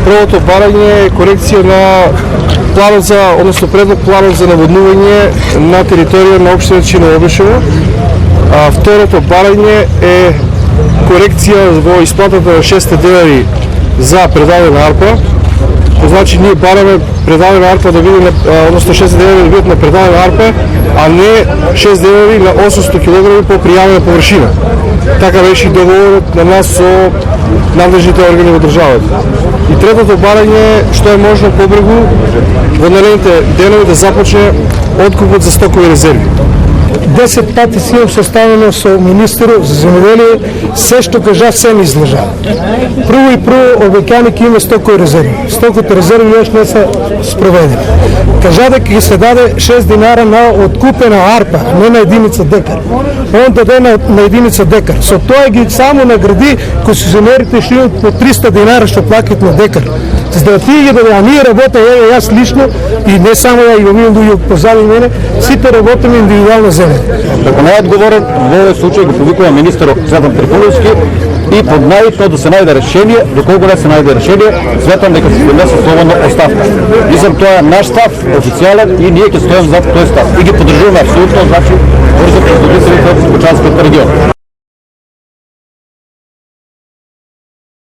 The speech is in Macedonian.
Првото барање е корекција на планот за, односно предлог планот за наводнување на територија на општина Чинообишево. Второто барање е корекција во исплатата на 600 денари за предадена арпа. Значи ние бараме предадена арпа да биде, односно 600 денари да бидат на предадена арпа, а не 6 денари на 800 кг по пријавена површина. Така беше и договорот на нас со надлежните органи во државата. И третото барање е што е можно побрзо во наредните денови да започне откупот за стокови резерви. 10 пати си имам составено со министерот за земјоделие, се што кажа се ми излажа. Прво и прво обеќани ќе има стокови резерви. Стоковите резерви још не се спроведени. Кажа дека ќе се даде 6 динара на откупена арпа, не на единица декар. Он даде на единица декар. Со тоа ги само награди концесионерите што имаат по 300 динара што плаќаат на декар. За да тие ги даде, а ние работиме, јас лично и не само ја и овие луѓе позади мене, сите работиме индивидуална земја. Како најодговорен во овој случај го повикува министерот Цветан Трифуновски и под најдно да се најде решение, доколку не се најде решение, сметам дека се поднесе слободно оставка. Мислам тоа е наш став, официјален, и ние ќе стојаме за тој став. И ги поддржуваме апсолутно, значи, брзо производителите од Кочанскиот регион.